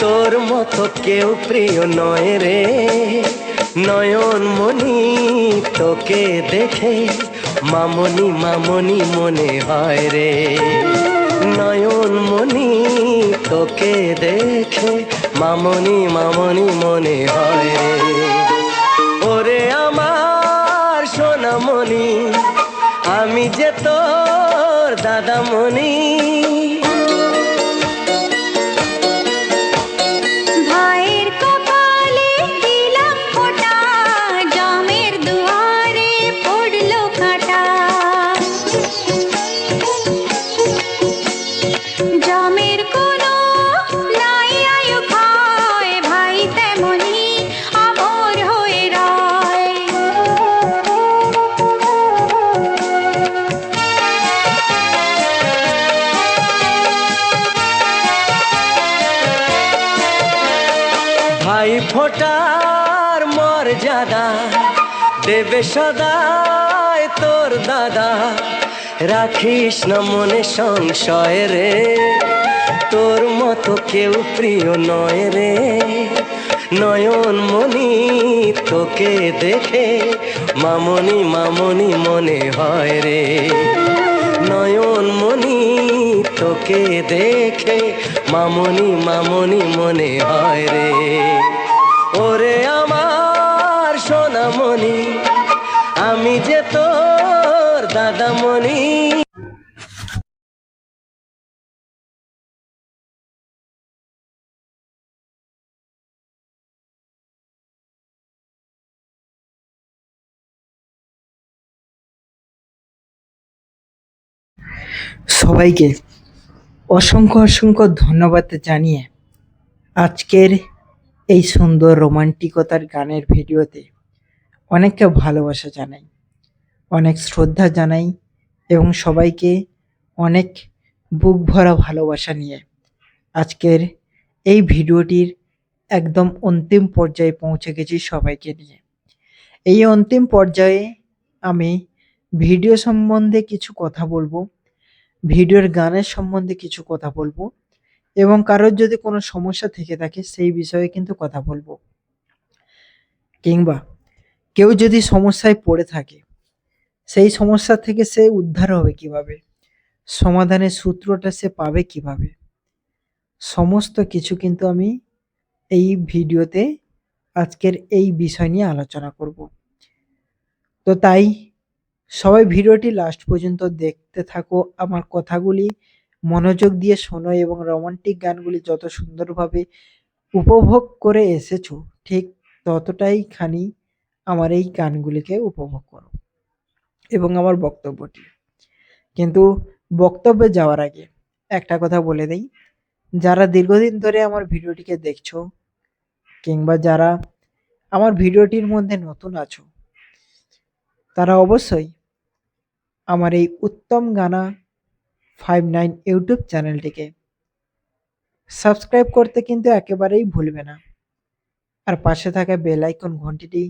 তোর মতো কেউ প্রিয় নয় রে। নয়ন মনি তোকে দেখে মামনি মামনি মনে হয় রে। নয়ন মনি তোকে দেখে মামনি মামনি মনে হয় রে। ওরে আমার সোনামণি, আমি যে তোর দাদামণি। ভাইয়ের কপালে দিলাম ফোঁটা, জামের দুয়ারে পড়লো কাঁটা। জামের কোনো নাই আয়ু খায়, ভাই তেমনি আমর হয়ে রয়। ভাই ফোটার মর্যাদা দেবে সদায় তোর দাদা। রাখিস না মনে সংশয় রে, তোর মতো কেউ প্রিয় নয় রে। নয়ন মনি তোকে দেখে মামনি মামনি মনে হয় রে। নয়ন মনি তোকে দেখে মামনি মামনি মনে হয় রে। ওরে আমার সোনামণি, আমি যে তোর দাদামণি। সবাইকে অসংখ্য অসংখ্য ধন্যবাদ জানিয়ে আজকের এই সুন্দর রোমান্টিকতার গানের ভিডিওতে অনেককে ভালোবাসা জানাই, অনেক শ্রদ্ধা জানাই এবং সবাইকে অনেক বুক ভরা ভালোবাসা নিয়ে আজকের এই ভিডিওটির একদম অন্তিম পর্যায়ে পৌঁছে গেছি সবাইকে নিয়ে। এই অন্তিম পর্যায়ে আমি ভিডিও সম্বন্ধে কিছু কথা বলবো, ভিডিওর গানের সম্বন্ধে কিছু কথা বলবো এবং কারোর যদি কোনো সমস্যা থেকে থাকে সেই বিষয়ে কিন্তু কথা বলবো, কিংবা কেউ যদি সমস্যায় পড়ে থাকে সেই সমস্যা থেকে সে উদ্ধার হবে কিভাবে, সমাধানের সূত্রটা সে পাবে কিভাবে, সমস্ত কিছু কিন্তু আমি এই ভিডিওতে আজকের এই বিষয় নিয়ে আলোচনা করব। তো তাই সবাই ভিডিওটি লাস্ট পর্যন্ত দেখতে থাকো, আমার কথাগুলি মনোযোগ দিয়ে শোনো এবং রোমান্টিক গানগুলি যত সুন্দরভাবে উপভোগ করে এসেছো ঠিক ততটাই খানি আমার এই গানগুলিকে উপভোগ করো এবং আমার বক্তব্যটি। কিন্তু বক্তব্যে যাওয়ার আগে একটা কথা বলে দেই, যারা দীর্ঘদিন ধরে আমার ভিডিওটিকে দেখছো কিংবা যারা আমার ভিডিওটির মধ্যে নতুন আছো, তারা অবশ্যই আমার এই উত্তম গানা 59 ইউটিউব চ্যানেলটিকে সাবস্ক্রাইব করতে কিন্তু একেবারেই ভুলবে না। আর পাশে থাকা বেল আইকন ঘন্টিটি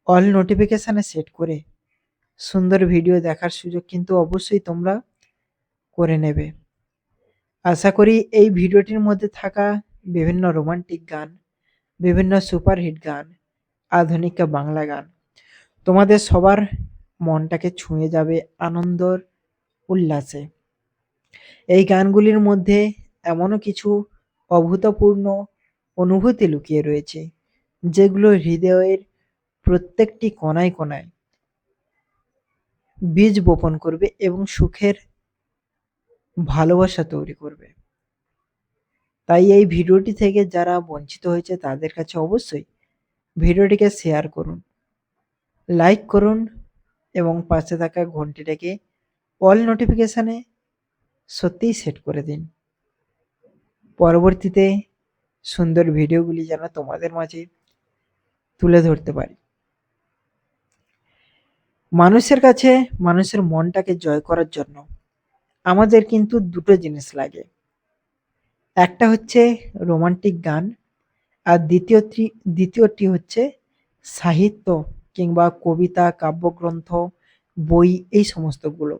অল নোটিফিকেশানে সেট করে সুন্দর ভিডিও দেখার সুযোগ কিন্তু অবশ্যই তোমরা করে নেবে। আশা করি এই ভিডিওটির মধ্যে থাকা বিভিন্ন রোমান্টিক গান, বিভিন্ন সুপারহিট গান, আধুনিক বাংলা গান তোমাদের সবার মনটাকে ছুঁয়ে যাবে আনন্দর উল্লাসে। এই গানগুলির মধ্যে এমনও কিছু অভূতপূর্ণ অনুভূতি লুকিয়ে রয়েছে যেগুলো হৃদয়ের প্রত্যেকটি কোণায় কোণায় বীজ বপন করবে এবং সুখের ভালোবাসা তৈরি করবে। তাই এই ভিডিওটি থেকে যারা বঞ্চিত হয়েছে তাদের কাছে অবশ্যই ভিডিওটিকে শেয়ার করুন, লাইক করুন এবং পাশে থাকা ঘন্টিটাকে অল নোটিফিকেশানে সত্যিই সেট করে দিন। পরবর্তীতে সুন্দর ভিডিওগুলি যেন তোমাদের মাঝে তুলে ধরতে পারি। মানুষের কাছে মানুষের মনটাকে জয় করার জন্য আমাদের কিন্তু দুটো জিনিস লাগে, একটা হচ্ছে রোমান্টিক গান আর দ্বিতীয়টি হচ্ছে সাহিত্য কিংবা কবিতা, কাব্যগ্রন্থ, বই, এই সমস্তগুলো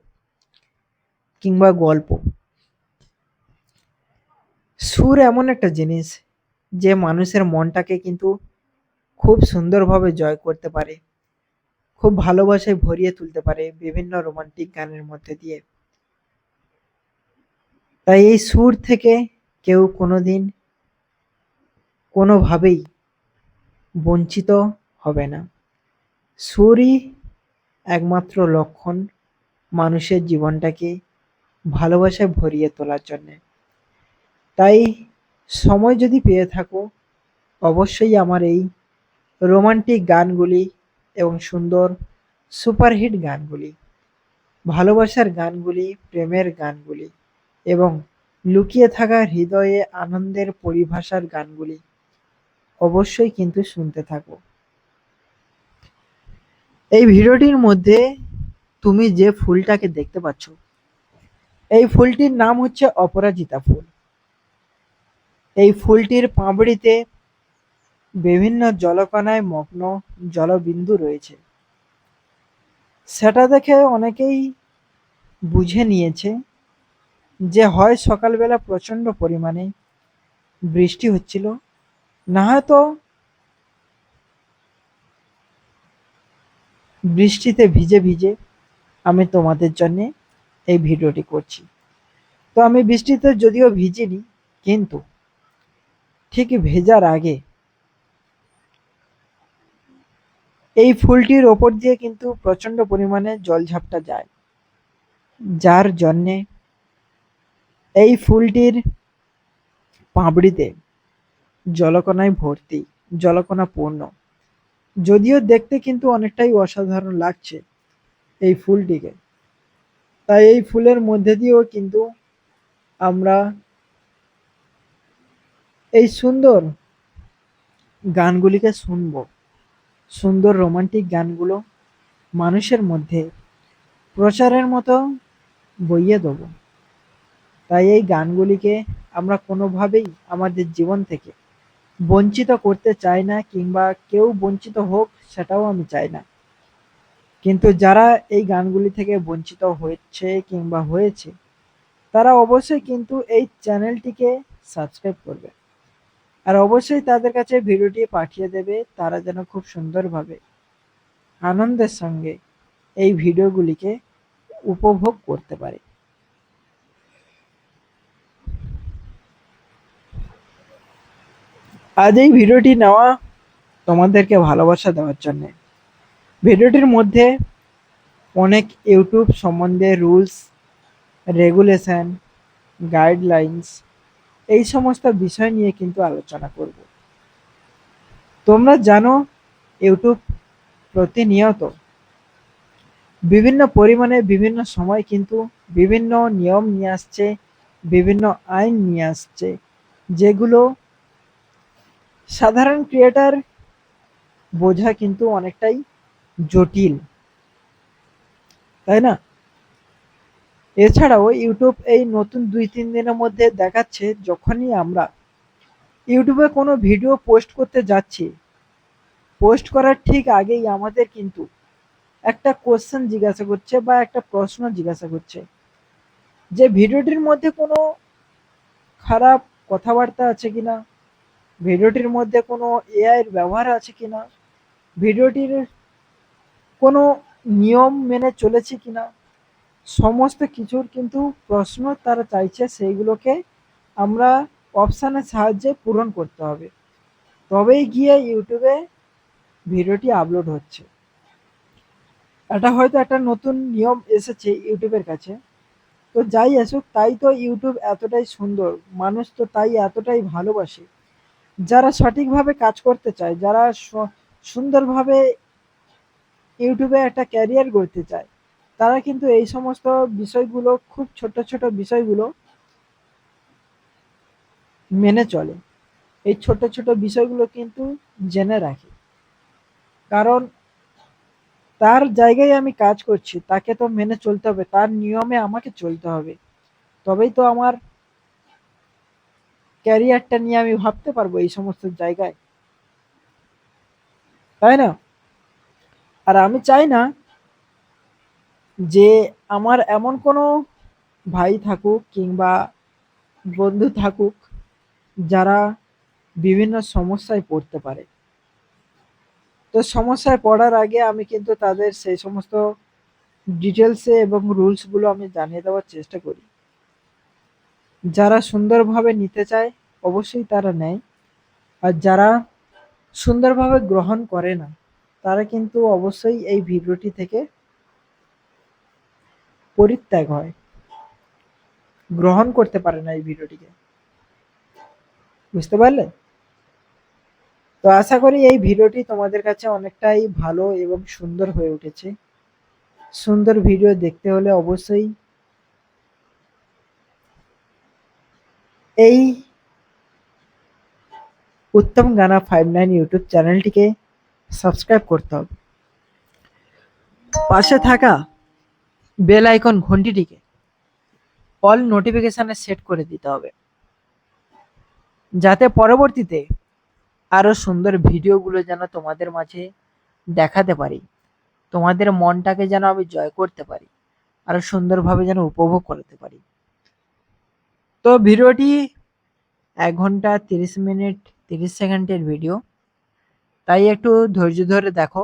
কিংবা গল্প। সুর এমন একটা জিনিস যে মানুষের মনটাকে কিন্তু খুব সুন্দরভাবে জয় করতে পারে, খুব ভালোবাসায় ভরিয়ে তুলতে পারে বিভিন্ন রোমান্টিক গানের মধ্যে দিয়ে। তাই এই সুর থেকে কেউ কোনোদিন কোনোভাবেই বঞ্চিত হবে না। সুরই একমাত্র লক্ষণ মানুষের জীবনটাকে ভালোবাসায় ভরিয়ে তোলার জন্যে। তাই সময় যদি পেয়ে থাকো, অবশ্যই আমার এই রোমান্টিক গানগুলি এবং সুন্দর সুপারহিট গানগুলি, ভালোবাসার গানগুলি, প্রেমের গানগুলি এবং লুকিয়ে থাকা হৃদয়ে আনন্দের পরিভাষার গানগুলি অবশ্যই কিন্তু শুনতে থাকো। এই ভিডিওটির মধ্যে তুমি যে ফুলটাকে দেখতে পাচ্ছ, এই ফুলটির নাম হচ্ছে অপরাজিতা ফুল। এই ফুলটির পাপড়িতে বিভিন্ন জলকণায় মগ্ন জলবিন্দু রয়েছে। সেটা দেখে অনেকেই বুঝে নিয়েছে যে হয় সকালবেলা প্রচণ্ড পরিমাণে বৃষ্টি হচ্ছিল, না হয়তো বৃষ্টিতে ভিজে ভিজে আমি তোমাদের জন্য এই ভিডিওটি করছি। তো আমি বৃষ্টিতে যদিও ভিজিনি, কিন্তু ঠিক ভেজার আগে এই ফুলটির ওপর দিয়ে কিন্তু প্রচণ্ড পরিমাণে জলঝাপটা যায়, যার জন্যে এই ফুলটির পাপড়িতে জলকণায় ভর্তি, জলকণা পূর্ণ। যদিও দেখতে কিন্তু অনেকটাই অসাধারণ লাগছে এই ফুলটিকে। তাই এই ফুলের মধ্যে দিয়েও কিন্তু আমরা এই সুন্দর গানগুলিকে শুনবো, সুন্দর রোমান্টিক গানগুলো মানুষের মধ্যে প্রচারের মতো বইয়ে দেবো। তাই এই গানগুলিকে আমরা কোনোভাবেই আমাদের জীবন থেকে বঞ্চিত করতে চাই না, কিংবা কেউ বঞ্চিত হোক সেটাও আমি চাই না। কিন্তু যারা এই গানগুলি থেকে বঞ্চিত হচ্ছে কিংবা হয়েছে, তারা অবশ্যই কিন্তু এই চ্যানেলটিকে সাবস্ক্রাইব করবে, আর অবশ্যই তাদের কাছে ভিডিওটি পাঠিয়ে দেবে, তারা যেন খুব সুন্দরভাবে আনন্দের সঙ্গে এই ভিডিওগুলিকে উপভোগ করতে পারে। আজ এই ভিডিওটি নেওয়া তোমাদেরকে ভালোবাসা দেওয়ার জন্যে। ভিডিওটির মধ্যে অনেক ইউটিউব সম্বন্ধে রুলস, রেগুলেশন, গাইডলাইন্স এই সমস্ত বিষয় নিয়ে কিন্তু আলোচনা করব। তোমরা জানো ইউটিউব প্রতিনিয়ত বিভিন্ন পরিমাণে বিভিন্ন সময় কিন্তু বিভিন্ন নিয়ম নিয়ে আসছে, বিভিন্ন আইন নিয়ে আসছে, যেগুলো সাধারণ ক্রিয়েটার বোঝা কিন্তু অনেকটাই জটিল, তাই না? এছাড়াও ইউটিউব এই নতুন 2-3 দিনের মধ্যে দেখাচ্ছে, যখনই আমরা ইউটিউবে কোনো ভিডিও পোস্ট করতে যাচ্ছি, পোস্ট করার ঠিক আগেই আমাদের কিন্তু একটা কোশ্চেন জিজ্ঞাসা করছে বা একটা প্রশ্ন জিজ্ঞাসা করছে যে ভিডিওটির মধ্যে কোনো খারাপ কথাবার্তা আছে কিনা, ভিডিওটির মধ্যে কোনো এআই এর ব্যবহার আছে কিনা, ভিডিওটির কোনো নিয়ম মেনে চলেছে কিনা, সমস্ত কিছুর কিন্তু প্রশ্ন তারা চাইছে, সেইগুলোকে আমরা অপশানের সাহায্যে পূরণ করতে হবে, তবেই গিয়ে ইউটিউবে ভিডিওটি আপলোড হচ্ছে। এটা হয়তো একটা নতুন নিয়ম এসেছে ইউটিউবের কাছে। তো যাই আসুক, তাই তো ইউটিউব এতটাই সুন্দর, মানুষ তো তাই এতটাই ভালোবাসে। যারা সঠিকভাবে কাজ করতে চায়, যারা সুন্দরভাবে ইউটিউবে একটা ক্যারিয়ার গড়তে চায়, তারা কিন্তু এই সমস্ত বিষয়গুলো, খুব ছোট ছোট বিষয়গুলো মেনে চলে। এই ছোট ছোট বিষয়গুলো কিন্তু জেনে রাখে, কারণ তার জায়গায় আমি কাজ করছি, তাকে তো মেনে চলতে হবে, তার নিয়মে আমাকে চলতে হবে, তবেই তো আমার ক্যারিয়ারটা নিয়ে আমি ভাবতে পারবো এই সমস্ত জায়গায়, তাই না? আর আমি চাই না যে আমার এমন কোনো ভাই থাকুক কিংবা বন্ধু থাকুক যারা বিভিন্ন সমস্যায় পড়তে পারে। তো সমস্যায় পড়ার আগে আমি কিন্তু তাদের সেই সমস্ত ডিটেলসে এবং রুলসগুলো আমি জানিয়ে দেওয়ার চেষ্টা করি। যারা সুন্দরভাবে নিতে চায় অবশ্যই তারা নেয়, আর যারা সুন্দরভাবে গ্রহণ করে না তারা কিন্তু অবশ্যই এই ভিডিওটি থেকে পরিত্যাগ হয়, গ্রহণ করতে পারে না এই ভিডিওটিকে। বুঝতে পারলে? তো আশা করি এই ভিডিওটি তোমাদের কাছে অনেকটাই ভালো এবং সুন্দর হয়ে উঠেছে। সুন্দর ভিডিও দেখতে হলে অবশ্যই এই উত্তম গানা 59 ইউটিউব চ্যানেলটিকে সাবস্ক্রাইব করতে হবে। পাশে থাকা বেল আইকন ঘন্টিটিকে অল নোটিফিকেশনে সেট করে দিতে হবে, যাতে পরবর্তীতে আরো সুন্দর ভিডিওগুলো যেন তোমাদের মাঝে দেখাতে পারি, তোমাদের মনটাকে যেন আমি জয় করতে পারি, আরো সুন্দরভাবে যেন উপভোগ করতে পারি। তো ভিডিওটি 1 ঘন্টা 30 মিনিট 30 সেকেন্ডের ভিডিও, তাই একটু ধৈর্য ধরে দেখো।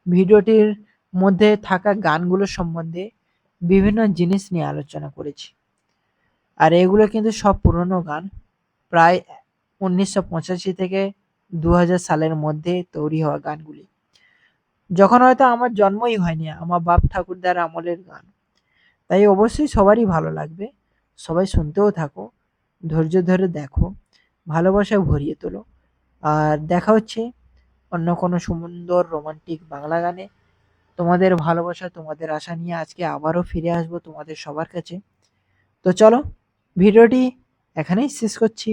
ভিডিওটির মধ্যে থাকা গানগুলো সম্বন্ধে বিভিন্ন জিনিস নিয়ে আলোচনা করেছি, আর এগুলো কিন্তু সব পুরনো গান, প্রায় 1985 থেকে 2000 সালের মধ্যে তৈরি হওয়া গানগুলি, যখন হয়তো আমার জন্মই হয়নি, আমার বাপ ঠাকুরদার আমলের গান। তাই অবশ্যই সবারই ভালো লাগবে, সবাই শুনতেও থাকো, ধৈর্য ধরে দেখো, ভালোবাসা ভরিয়ে তোলো। আর দেখা হচ্ছে অন্য কোনো সুন্দর রোমান্টিক বাংলা গানে। তোমাদের ভালোবাসা, তোমাদের আশা নিয়ে আজকে আবারও ফিরে আসবো তোমাদের সবার কাছে। তো চলো, ভিডিওটি এখানেই শেষ করছি।